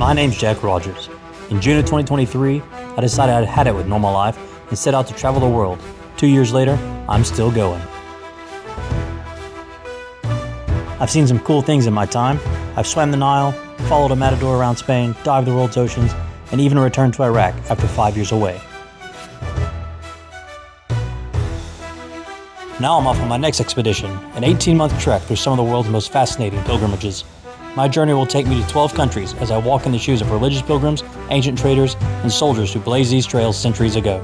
My name's Jack Rogers. In June of 2023, I decided I'd had it with normal life and set out to travel the world. 2 years later, I'm still going. I've seen some cool things in my time. I've swam the Nile, followed a matador around Spain, dived the world's oceans, and even returned to Iraq after 5 years away. Now I'm off on my next expedition, an 18-month trek through some of the world's most fascinating pilgrimages. My journey will take me to 12 countries as I walk in the shoes of religious pilgrims, ancient traders, and soldiers who blazed these trails centuries ago.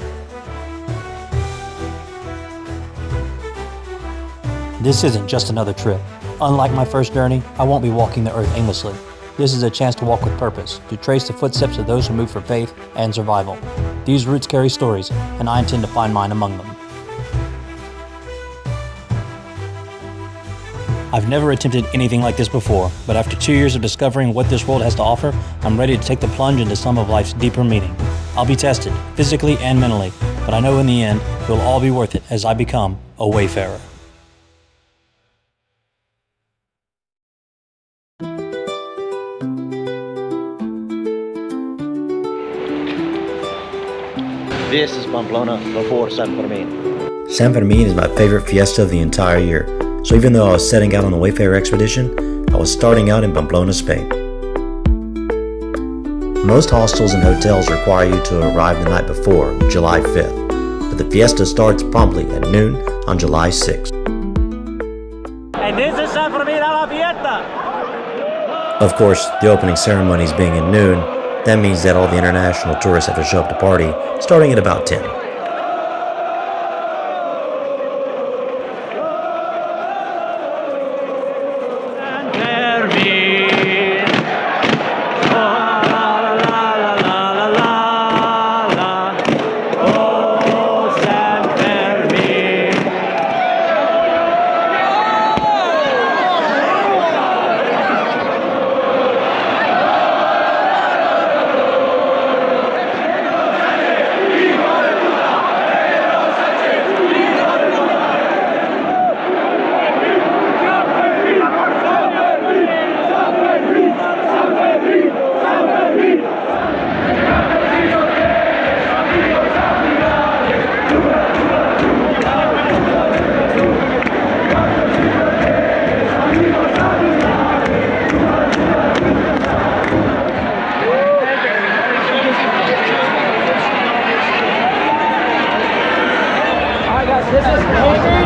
This isn't just another trip. Unlike my first journey, I won't be walking the earth aimlessly. This is a chance to walk with purpose, to trace the footsteps of those who move for faith and survival. These routes carry stories, and I intend to find mine among them. I've never attempted anything like this before, but after 2 years of discovering what this world has to offer, I'm ready to take the plunge into some of life's deeper meaning. I'll be tested, physically and mentally, but I know in the end, it will all be worth it as I become a wayfarer. This is Pamplona before San Fermín. San Fermín is my favorite fiesta of the entire year, so even though I was setting out on the Wayfarer Expedition, I was starting out in Pamplona, Spain. Most hostels and hotels require you to arrive the night before, July 5th, but the fiesta starts promptly at noon on July 6th. And this is San Fermín a la fiesta! Of course, the opening ceremonies being at noon, that means that all the international tourists have to show up to party, starting at about 10. This is Henry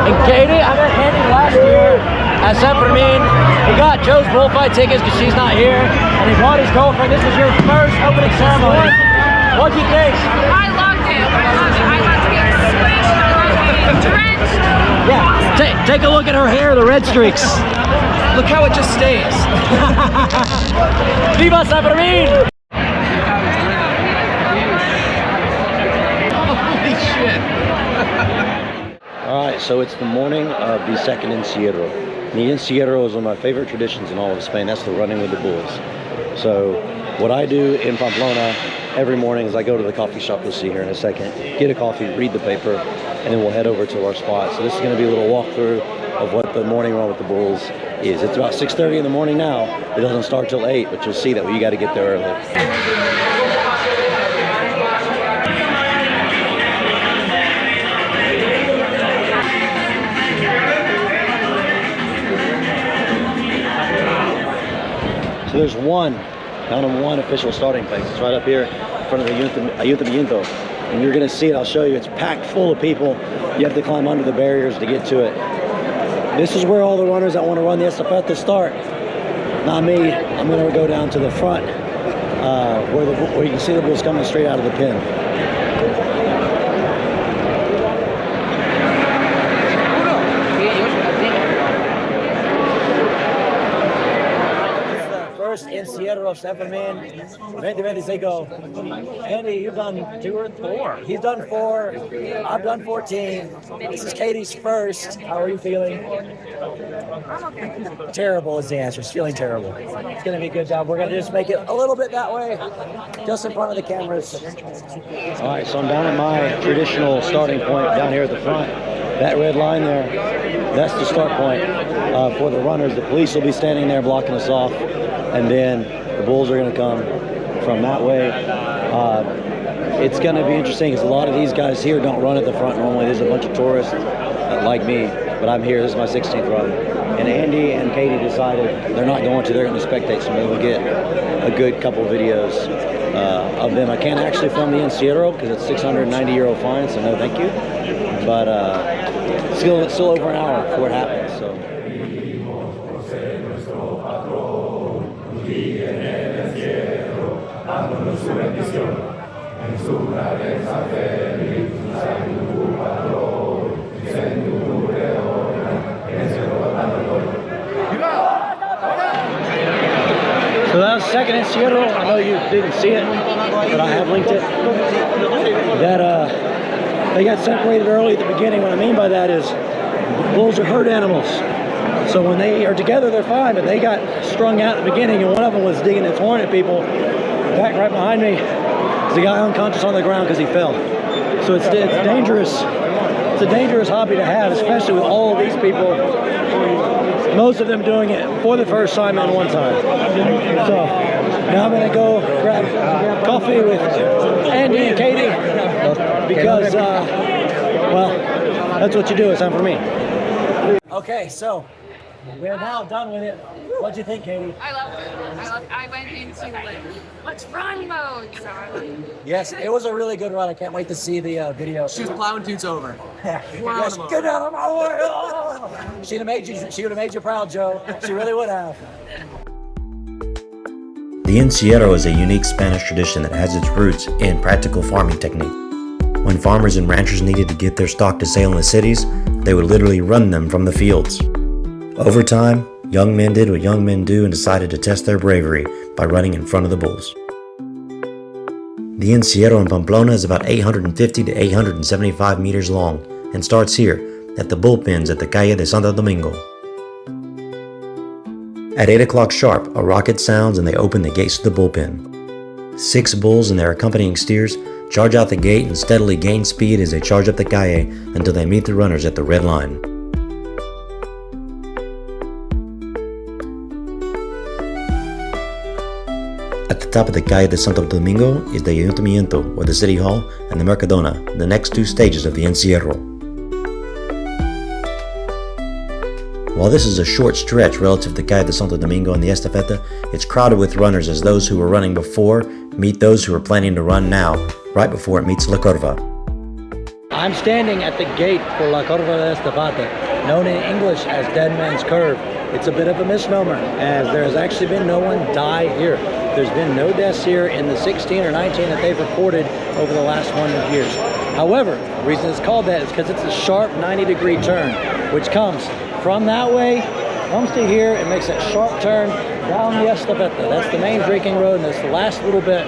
and Katie. I met Henry last year at San Fermín. He got Joe's bullfight tickets because she's not here, and he brought his girlfriend. This was your first opening ceremony. What'd you think? I loved it. I got to get squished. I got to get drenched. Yeah, take a look at her hair, the red streaks. Look how it just stays. Viva San Fermín! Holy shit. Alright, so it's the morning of the second Incerro. The Incerro is one of my favorite traditions in all of Spain. That's the running with the bulls. So what I do in Pamplona every morning is I go to the coffee shop you'll see here in a second, get a coffee, read the paper, and then we'll head over to our spot. So this is going to be a little walkthrough of what the morning run with the bulls is. It's about 6:30 in the morning now. It doesn't start till 8, but you'll see that you got to get there early. So there's one official starting place. It's right up here in front of the Ayuntamiento. And you're gonna see it, I'll show you. It's packed full of people. You have to climb under the barriers to get to it. This is where all the runners that want to run the Estapeta start. Not me, I'm gonna go down to the front where you can see the bulls coming straight out of the pen. Incerro of San Fermín, 2025. Andy, you've done 2 or 4. He's done 4. I've done 14. This is Katie's first. How are you feeling? Terrible is the answer. She's feeling terrible. It's going to be a good job. We're going to just make it a little bit that way, just in front of the cameras. All right, so I'm down at my traditional starting point down here at the front. That red line there, that's the start point for the runners. The police will be standing there blocking us off. And then The bulls are going to come from that way. It's going to be interesting because a lot of these guys here don't run at the front normally. There's a bunch of tourists like me, but I'm here. This is my 16th run. And Andy and Katie decided they're not going to. They're going to spectate, so maybe we'll get a good couple videos of them. I can't actually film the Incerro because it's €690 fine, so no thank you. But it's still over an hour before it happens. So. So that was second Incerro. I know you didn't see it, but I have linked it. That they got separated early at the beginning. What I mean by that is bulls are herd animals. So when they are together, they're fine, but they got strung out at the beginning, and one of them was digging its horn at people. Back right behind me is the guy unconscious on the ground because he fell. So it's dangerous. It's a dangerous hobby to have, especially with all of these people. Most of them doing it for the first time on one time. So now I'm gonna go grab coffee with Andy and Katie because, well, that's what you do at San Fermín. Okay, so we're now done with it. What'd you think, Katie? I loved it. I went into like, let's run mode. So I loved it. Yes, it was a really good run. I can't wait to see the video. She was plowing toots over. Yes, get out of my way! Oh. She would have made you proud, Joe. She really would have. The Incerro is a unique Spanish tradition that has its roots in practical farming technique. When farmers and ranchers needed to get their stock to sale in the cities, they would literally run them from the fields. Over time, young men did what young men do and decided to test their bravery by running in front of the bulls. The Incerro in Pamplona is about 850 to 875 meters long and starts here at the bullpens at the Calle de Santo Domingo. At 8 o'clock sharp, a rocket sounds and they open the gates to the bullpen. 6 bulls and their accompanying steers charge out the gate and steadily gain speed as they charge up the calle until they meet the runners at the red line. At the top of the Calle de Santo Domingo is the Ayuntamiento, or the City Hall, and the Mercadona, the next 2 stages of the Incerro. While this is a short stretch relative to Calle de Santo Domingo and the Estapeta, it's crowded with runners as those who were running before meet those who are planning to run now, right before it meets La Curva. I'm standing at the gate for La Curva de Estapeta, known in English as Dead Man's Curve. It's a bit of a misnomer, as there has actually been no one die here. There's been no deaths here in the 16 or 19 that they've reported over the last 100 years. However, the reason it's called that is because it's a sharp 90-degree turn, which comes from that way, comes to here, and makes that sharp turn down the Estapeta. That's the main drinking road, and that's the last little bit,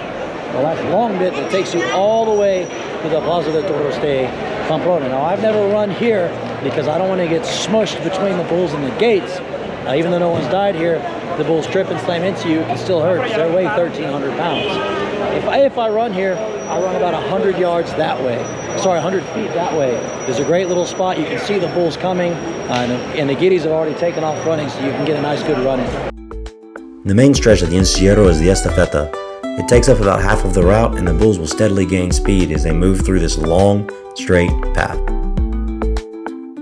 the last long bit that takes you all the way to the Plaza de Toros de Pamplona. Now, I've never run here because I don't want to get smushed between the bulls and the gates. Even though no one's died here, the bulls trip and slam into you, it can still hurt because they weigh 1,300 pounds. If I run here, I run about 100 yards that way. Sorry, 100 feet that way. There's a great little spot. You can see the bulls coming, and the giddies have already taken off running, so you can get a nice good run in. The main stretch of the Incerro is the Estapeta. It takes up about half of the route, and the bulls will steadily gain speed as they move through this long, straight path.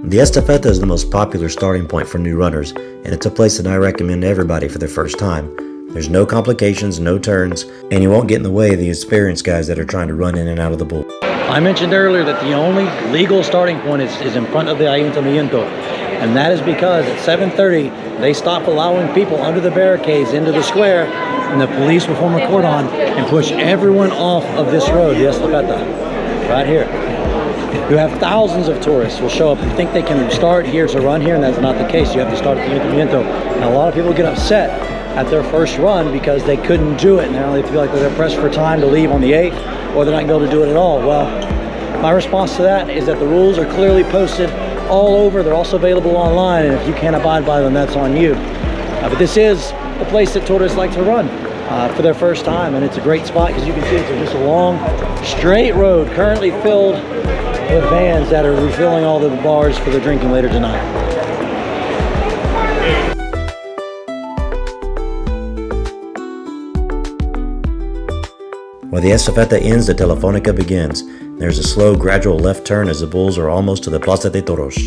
The Estapeta is the most popular starting point for new runners, and it's a place that I recommend to everybody for their first time. There's no complications, no turns, and you won't get in the way of the experienced guys that are trying to run in and out of the bull. I mentioned earlier that the only legal starting point is in front of the Ayuntamiento, and that is because at 7:30 they stop allowing people under the barricades into the square, and the police will form a cordon and push everyone off of this road, the Estapeta, right here. You have thousands of tourists will show up and think they can start here to run here, and that's not the case. You have to start at the Ayuntamiento. And a lot of people get upset at their first run because they couldn't do it, and now they feel like they're pressed for time to leave on the 8th, or they're not going to be able to do it at all. Well, my response to that is that the rules are clearly posted all over. They're also available online, and if you can't abide by them, that's on you. But this is the place that tourists like to run for their first time, and it's a great spot because you can see it's just a long, straight road currently filled with vans that are refilling all the bars for their drinking later tonight. Where the Estapeta ends, the Telefonica begins. There's a slow, gradual left turn as the bulls are almost to the Plaza de Toros.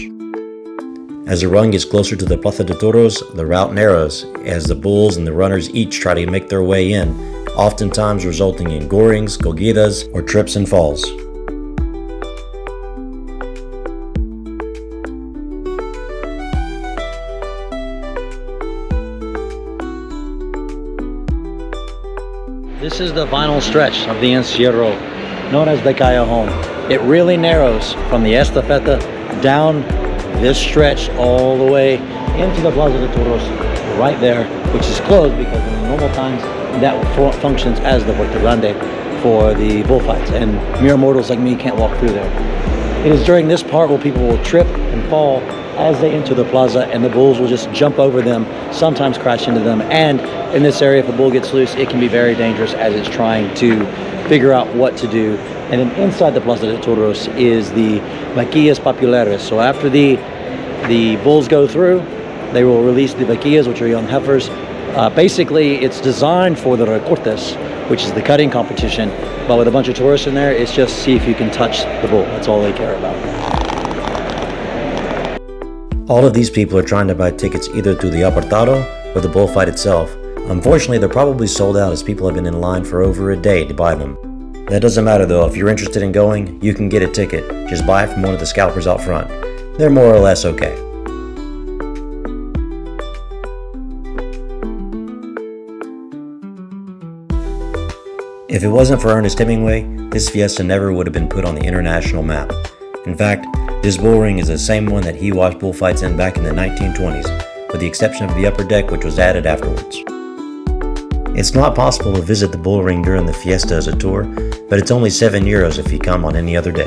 As the run gets closer to the Plaza de Toros, the route narrows as the bulls and the runners each try to make their way in, oftentimes resulting in gorings, cogidas, or trips and falls. This is the final stretch of the Incerro, known as the Callejón. It really narrows from the Estapeta down this stretch all the way into the Plaza de Toros right there, which is closed because in normal times that functions as the Puerto Grande for the bullfights, and mere mortals like me can't walk through there. It is during this part where people will trip and fall as they enter the plaza, and the bulls will just jump over them, sometimes crash into them. And in this area, if a bull gets loose, it can be very dangerous as it's trying to figure out what to do. And then inside the Plaza de Toros is the vaquillas populares. So after the bulls go through, they will release the vaquillas, which are young heifers. Basically, it's designed for the recortes, which is the cutting competition. But with a bunch of tourists in there, it's just see if you can touch the bull. That's all they care about. All of these people are trying to buy tickets either to the apartado or the bullfight itself. Unfortunately, they're probably sold out as people have been in line for over a day to buy them. That doesn't matter though. If you're interested in going, you can get a ticket. Just buy it from one of the scalpers out front. They're more or less okay. If it wasn't for Ernest Hemingway, this fiesta never would have been put on the international map. In fact, this bull ring is the same one that he watched bullfights in back in the 1920s, with the exception of the upper deck, which was added afterwards. It's not possible to visit the bull ring during the fiesta as a tour, but it's only €7 if you come on any other day.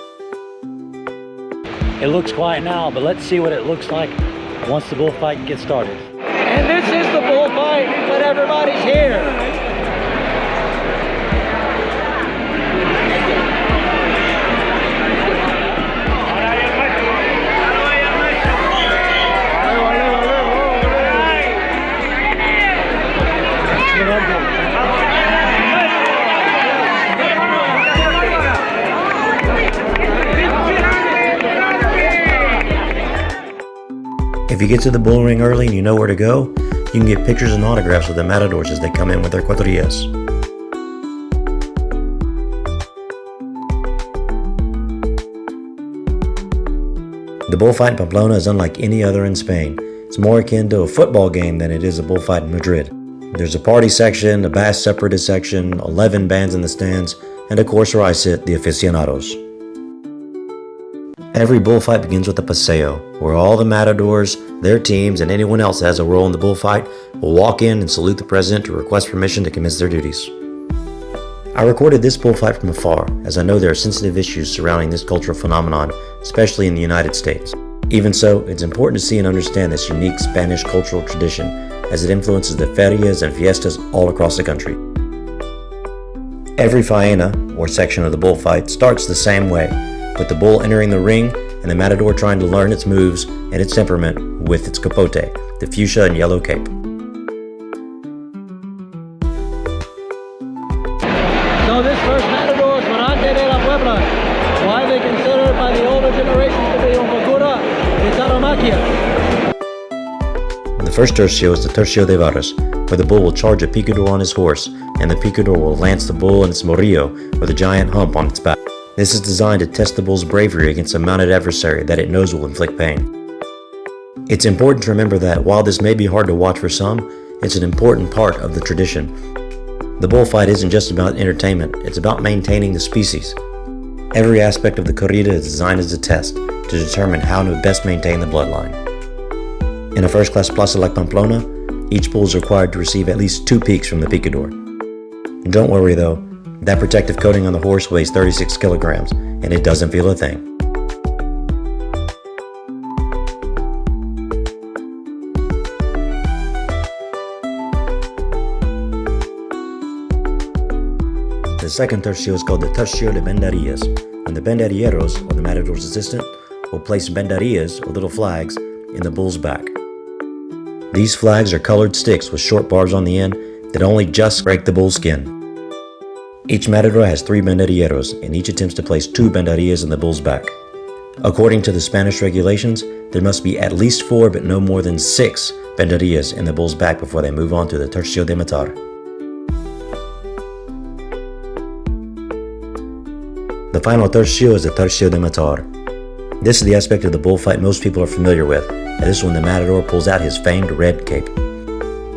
It looks quiet now, but let's see what it looks like once the bullfight gets started. And this is the bullfight, but everybody's here. If you get to the bull ring early and you know where to go, you can get pictures and autographs with the matadors as they come in with their cuadrillas. The bullfight in Pamplona is unlike any other in Spain. It's more akin to a football game than it is a bullfight in Madrid. There's a party section, a Basque separatist section, 11 bands in the stands, and of course where I sit, the aficionados. Every bullfight begins with a paseo, where all the matadors, their teams, and anyone else that has a role in the bullfight will walk in and salute the president to request permission to commence their duties. I recorded this bullfight from afar, as I know there are sensitive issues surrounding this cultural phenomenon, especially in the United States. Even so, it's important to see and understand this unique Spanish cultural tradition, as it influences the ferias and fiestas all across the country. Every faena, or section of the bullfight, starts the same way, with the bull entering the ring and the matador trying to learn its moves and its temperament with its capote, the fuchsia and yellow cape. So this first matador is Morante de la Puebla, widely considered by the older generations to be un figura de tauromaquia. The first tercio is the Tercio de Varas, where the bull will charge a picador on his horse, and the picador will lance the bull in its morillo, or the giant hump on its back. This is designed to test the bull's bravery against a mounted adversary that it knows will inflict pain. It's important to remember that while this may be hard to watch for some, it's an important part of the tradition. The bullfight isn't just about entertainment, it's about maintaining the species. Every aspect of the corrida is designed as a test to determine how to best maintain the bloodline. In a first-class plaza like Pamplona, each bull is required to receive at least 2 peaks from the picador. And don't worry though, that protective coating on the horse weighs 36 kilograms, and it doesn't feel a thing. The second tercio is called the Tercio de Bendarillas, and the bendarilleros, or the matador's assistant, will place bendarillas, or little flags, in the bull's back. These flags are colored sticks with short barbs on the end that only just break the bull's skin. Each matador has 3 banderilleros, and each attempts to place 2 banderillas in the bull's back. According to the Spanish regulations, there must be at least 4 but no more than 6 banderillas in the bull's back before they move on to the tercio de matar. The final tercio is the tercio de matar. This is the aspect of the bullfight most people are familiar with, and this is when the matador pulls out his famed red cape.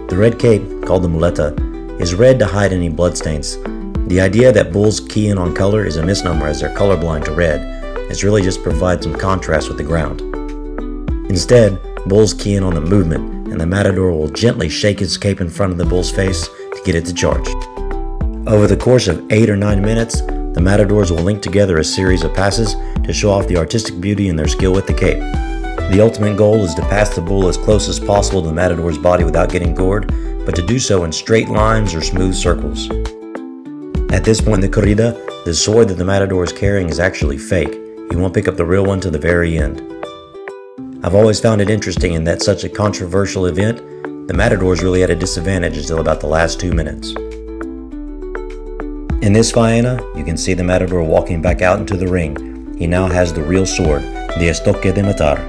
The red cape, called the muleta, is red to hide any bloodstains. The idea that bulls key in on color is a misnomer as they're colorblind to red. It's really just provide some contrast with the ground. Instead, bulls key in on the movement, and the matador will gently shake his cape in front of the bull's face to get it to charge. Over the course of 8 or 9 minutes, the matadors will link together a series of passes to show off the artistic beauty and their skill with the cape. The ultimate goal is to pass the bull as close as possible to the matador's body without getting gored, but to do so in straight lines or smooth circles. At this point in the corrida, the sword that the matador is carrying is actually fake. He won't pick up the real one to the very end. I've always found it interesting in that such a controversial event, the matador is really at a disadvantage until about the last 2 minutes. In this faena, you can see the matador walking back out into the ring. He now has the real sword, the estoque de matar.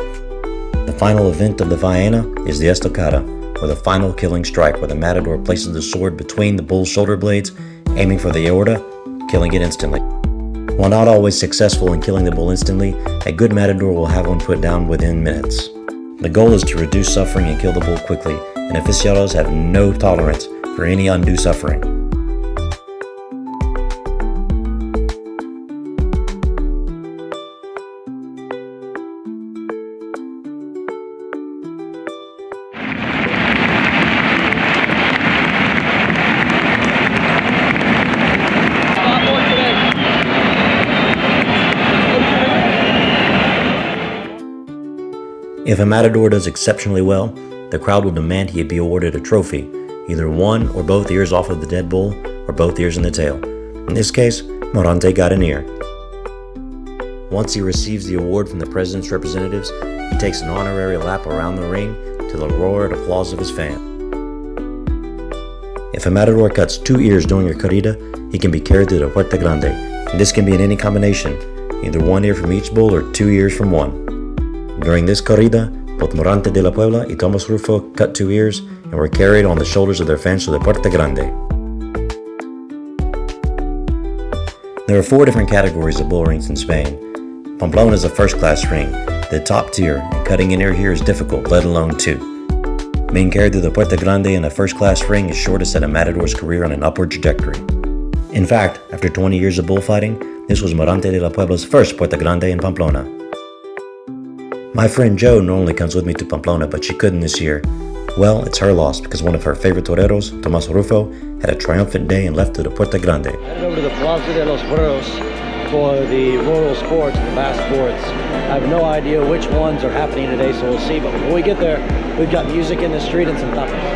The final event of the faena is the estocada, or the final killing strike, where the matador places the sword between the bull's shoulder blades, aiming for the aorta, killing it instantly. While not always successful in killing the bull instantly, a good matador will have one put down within minutes. The goal is to reduce suffering and kill the bull quickly, and aficionados have no tolerance for any undue suffering. If a matador does exceptionally well, the crowd will demand he be awarded a trophy, either one or both ears off of the dead bull, or both ears and the tail. In this case, Morante got an ear. Once he receives the award from the president's representatives, he takes an honorary lap around the ring to the roar and applause of his fans. If a matador cuts 2 ears during a corrida, he can be carried to the Puerta Grande, and this can be in any combination, either 1 ear from each bull or 2 ears from one. During this corrida, both Morante de la Puebla and Tomas Rufo cut 2 ears and were carried on the shoulders of their fans to the Puerta Grande. There are 4 different categories of bull rings in Spain. Pamplona is a first-class ring, the top tier, and cutting an ear here is difficult, let alone 2. Being carried to the Puerta Grande in a first-class ring is sure to set a matador's career on an upward trajectory. In fact, after 20 years of bullfighting, this was Morante de la Puebla's first Puerta Grande in Pamplona. My friend Jo normally comes with me to Pamplona, but she couldn't this year. Well, it's her loss because one of her favorite toreros, Tomas Rufo, had a triumphant day and left to the Puerta Grande. Headed over to the Plaza de los Burros for the rural sports, the Basque sports. I have no idea which ones are happening today, so we'll see. But before we get there, we've got music in the street and some tapas.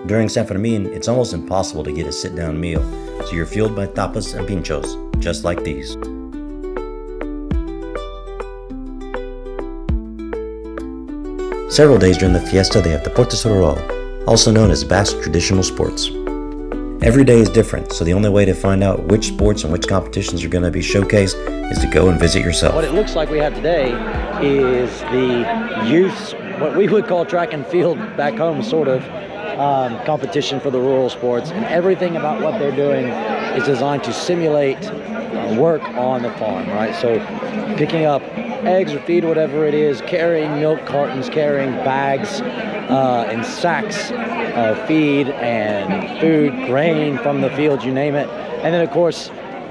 During San Fermín, it's almost impossible to get a sit-down meal, so you're fueled by tapas and pinchos, just like these. Several days during the fiesta they have the Porta Sororo, also known as Basque traditional sports. Every day is different, so the only way to find out which sports and which competitions are going to be showcased is to go and visit yourself. What it looks like we have today is the youth's, what we would call track and field back home, sort of, competition for the rural sports, and everything about what they're doing is designed to simulate work on the farm, right? So picking up eggs or feed, whatever it is, carrying milk cartons, carrying bags and sacks of feed and food, grain from the fields, you name it. And then of course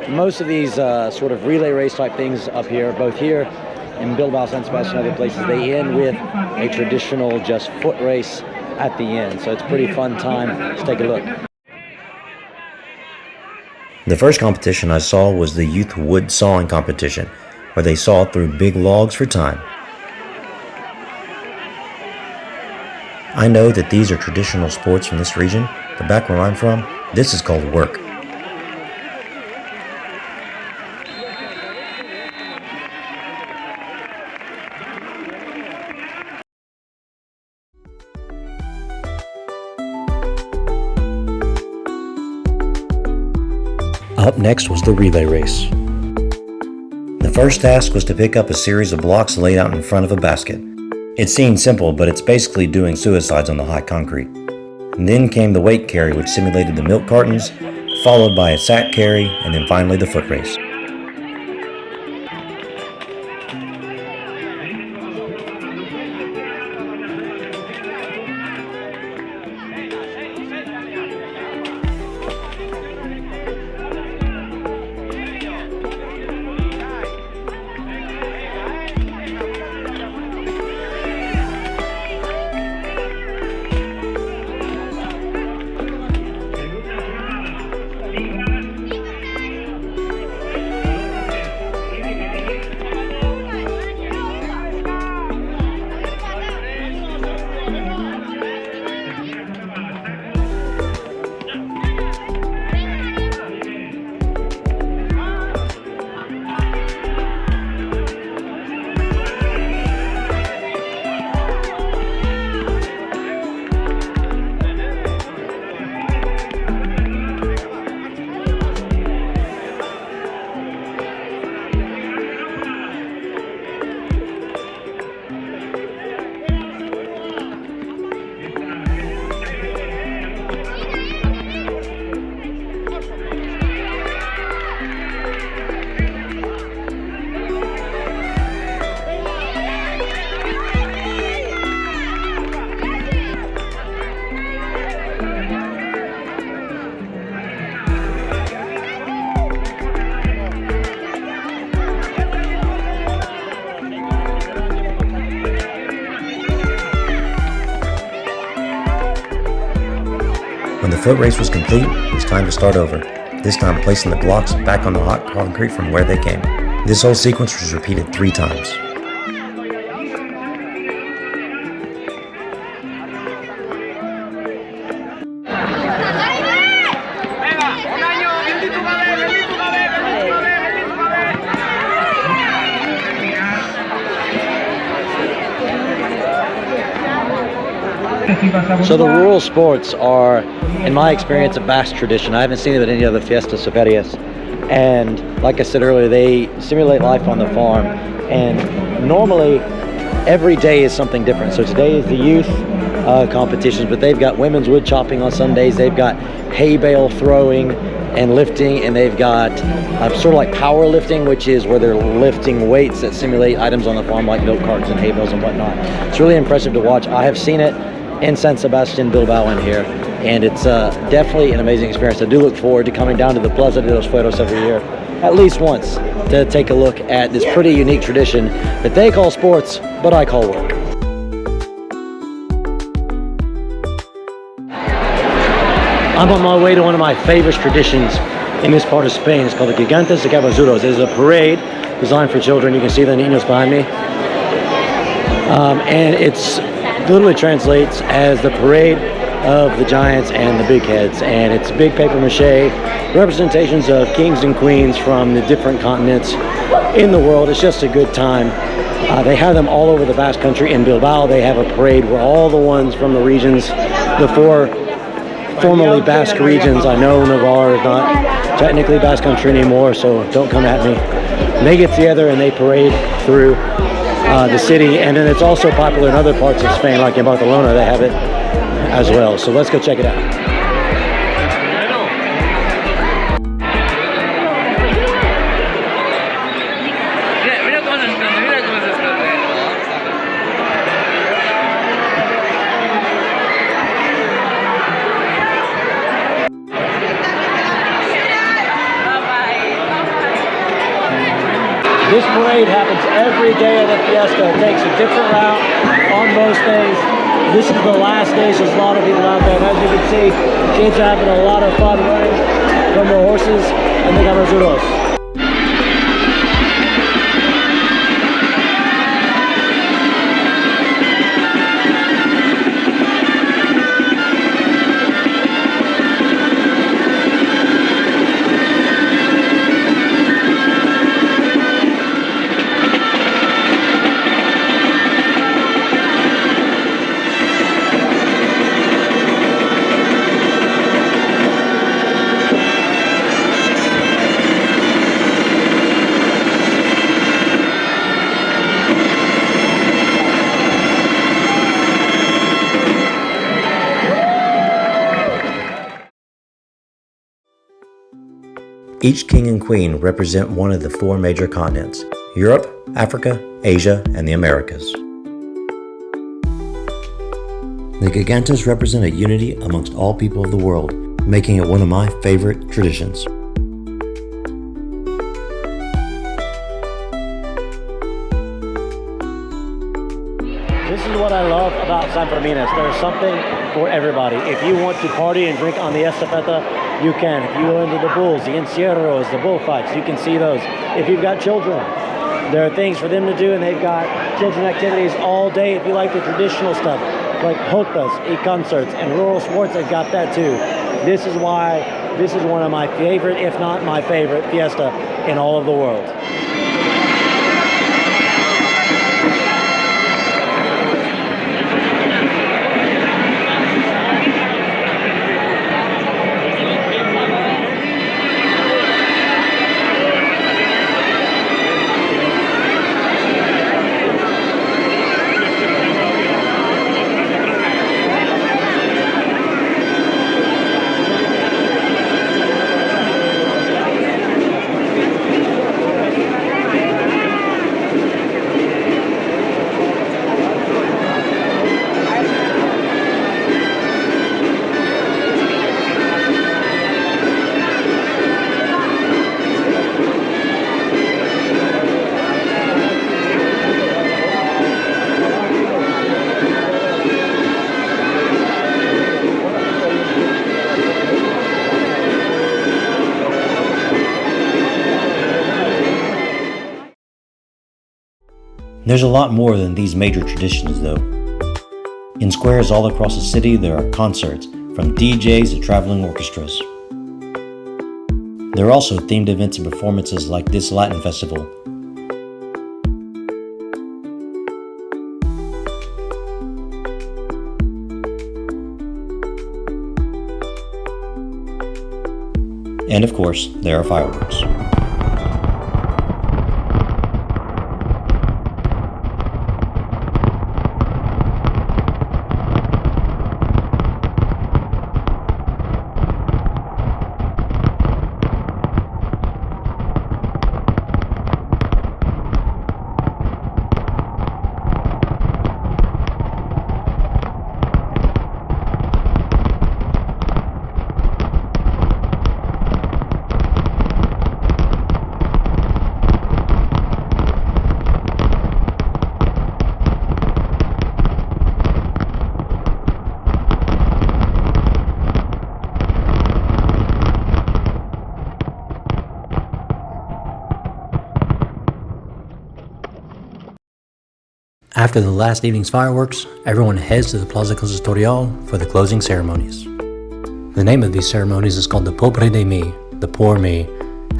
most of these sort of relay race type things up here, both here in Bilbao, San Sebastian, and other places, they end with a traditional just foot race at the end. So it's a pretty fun time. Let's take a look. The first competition I saw was the youth wood sawing competition, where they saw through big logs for time. I know that these are traditional sports from this region, but back where I'm from, this is called work. Up next was the relay race. The first task was to pick up a series of blocks laid out in front of a basket. It seemed simple, but it's basically doing suicides on the hot concrete. And then came the weight carry, which simulated the milk cartons, followed by a sack carry, and then finally the foot race. When the foot race was complete, it was time to start over, this time placing the blocks back on the hot concrete from where they came. This whole sequence was repeated 3 times. So the rural sports are, in my experience, a Basque tradition. I haven't seen it at any other fiestas or ferias. And like I said earlier, they simulate life on the farm. And normally, every day is something different. So today is the youth competitions, but they've got women's wood chopping on Sundays. They've got hay bale throwing and lifting, and they've got sort of like power lifting, which is where they're lifting weights that simulate items on the farm like milk cartons and hay bales and whatnot. It's really impressive to watch. I have seen it in San Sebastian, Bilbao, and here, and it's definitely an amazing experience. I do look forward to coming down to the Plaza de los Fueros every year, at least once, to take a look at this pretty unique tradition that they call sports, but I call work. I'm on my way to one of my favorite traditions in this part of Spain. It's called the Gigantes de Cabazuros. It's a parade designed for children. You can see the niños behind me. And it's literally translates as the parade of the giants and the big heads, and it's big paper mache representations of kings and queens from the different continents in the world. It's just a good time. They have them all over the Basque country. In Bilbao, they have a parade where all the ones from the regions, the 4 formerly Basque regions, I know Navarre is not technically Basque country anymore, so don't come at me. They get together and they parade through the city, and then it's also popular in other parts of Spain, like in Barcelona, they have it as well. So let's go check it out. This parade happens every day of the fiesta. It takes a different route on most days. This is the last day, so there's a lot of people out there. And as you can see, kids are having a lot of fun running from the horses and the caballeros. Each king and queen represent one of the four major continents: Europe, Africa, Asia, and the Americas. The gigantes represent a unity amongst all people of the world, making it one of my favorite traditions. This is what I love about San Fermín. There's something for everybody. If you want to party and drink on the Estapeta, you can. If you go into the bulls, the Incerro, the bullfights, you can see those. If you've got children, there are things for them to do, and they've got children activities all day. If you like the traditional stuff, like jotas, concerts, and rural sports, they've got that too. This is why this is one of my favorite, if not my favorite, fiesta in all of the world. There's a lot more than these major traditions, though. In squares all across the city, there are concerts, from DJs to traveling orchestras. There are also themed events and performances like this Latin festival. And of course, there are fireworks. After the last evening's fireworks, everyone heads to the Plaza Consistorial for the closing ceremonies. The name of these ceremonies is called the Pobre de Mi, the Poor Me,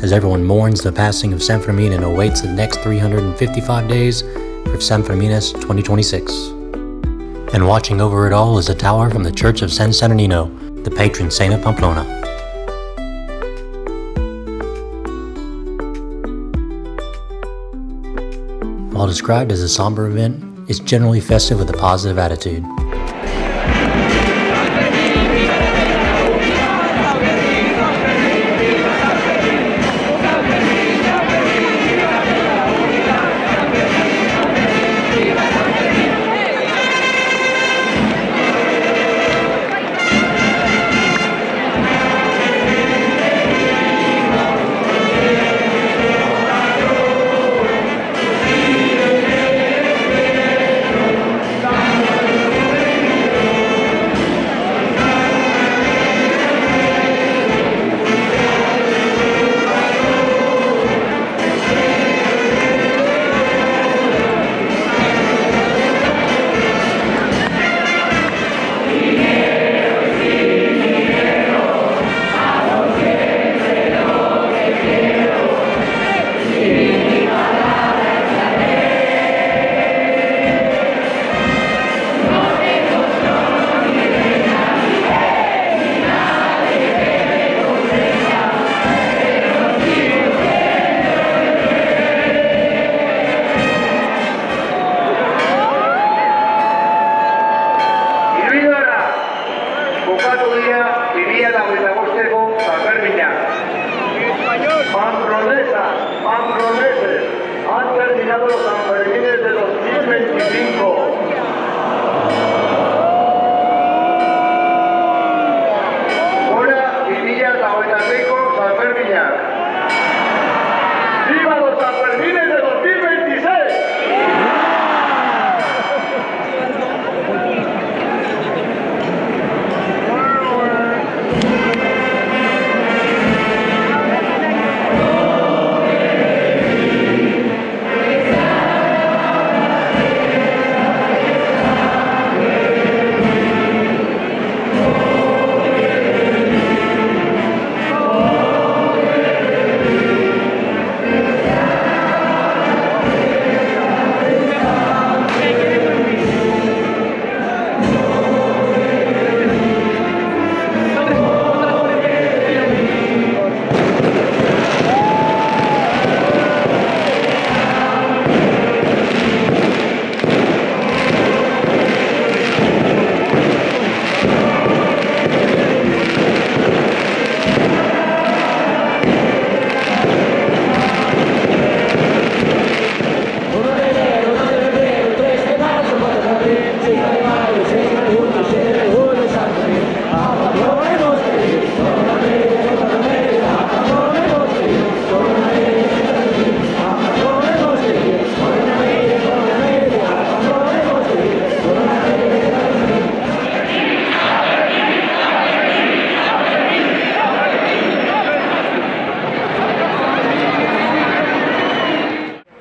as everyone mourns the passing of San Fermín and awaits the next 355 days for San Fermines 2026. And watching over it all is a tower from the Church of San Saturnino, the patron saint of Pamplona. While described as a somber event, it's generally festive with a positive attitude. celebrando los San Fermines de 2025. Hola, Villa Rico, San Fermín. ¡Viva los San Fermines de 2026!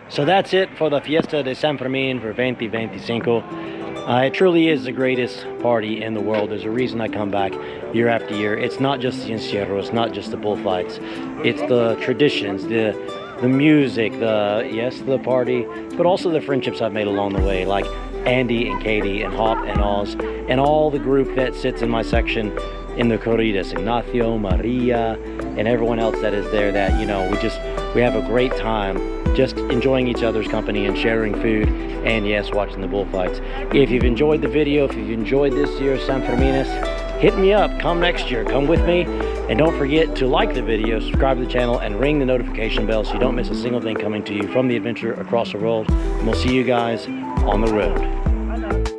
So that's it for the Fiesta de San Fermín for 2025. It truly is the greatest party in the world. There's a reason I come back year after year. It's not just the Incerro, it's not just the bullfights. It's the traditions, the music, the party, but also the friendships I've made along the way, like Andy and Katie and Hop and Oz, and all the group that sits in my section in the corridas, Ignacio, Maria, and everyone else that is there that, you know, we have a great time just enjoying each other's company and sharing food, and yes, watching the bullfights. If you've enjoyed the video, if you've enjoyed this year's San Fermines, hit me up, come next year, come with me, and don't forget to like the video, subscribe to the channel, and ring the notification bell so you don't miss a single thing coming to you from the adventure across the world. And we'll see you guys on the road.